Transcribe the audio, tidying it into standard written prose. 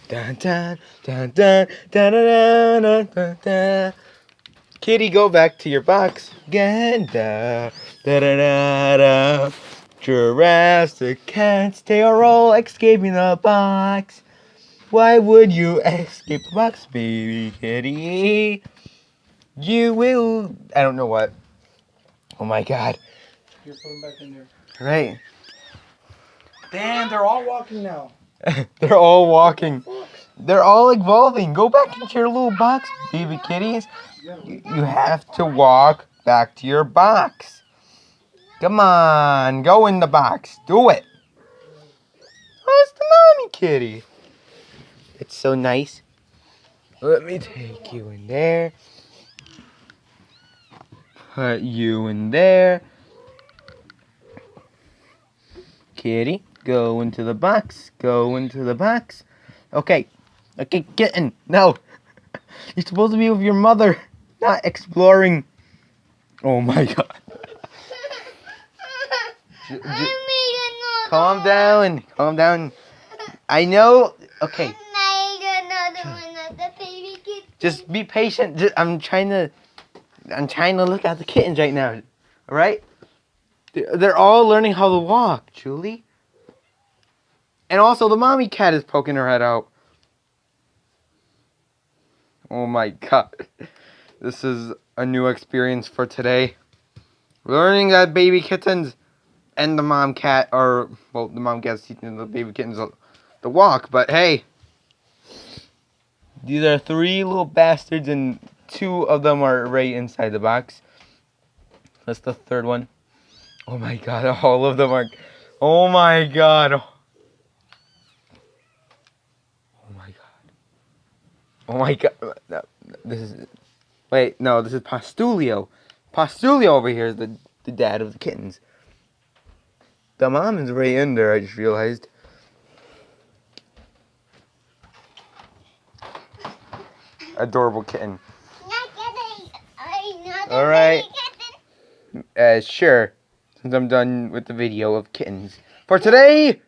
Dun, dun, dun, dun, dun, dun, dun, dun, dun. Kitty, go back to your box. Again. Da, da, da, da, da. Jurassic cats, they are all escaping the box. Why would you escape the box, baby kitty? You will. I don't know what. Oh my god. Here, put them back in there. Right. Damn, they're all walking now. They're all walking. They're all evolving. Go back into your little box, baby kitties. You have to walk back to your box. Come on, go in the box. Do it. Where's the mommy kitty? It's so nice. Let me take you in there. Put you in there. Kitty, go into the box. Go into the box. Okay. Okay, kitten. No. You're supposed to be with your mother, not exploring. Oh my god. Calm down. Calm down. I know. Okay. Just be patient. I'm trying to look at the kittens right now. All right? They're all learning how to walk, Julie. And also the mommy cat is poking her head out. Oh my god. This is a new experience for today. Learning that baby kittens and the mom cat are, well, the mom cat's teaching the baby kittens to walk, but hey. These are 3 little bastards and 2 of them are right inside the box. That's the 3rd one. Oh my god, all of them are, oh my god. Oh my god. Oh my god. No, this is, wait, no, this is Postulio. Postulio over here is the dad of the kittens. The mom is right in there, I just realized. Adorable kitten. Alright. Sure. Since I'm done with the video of kittens. For today,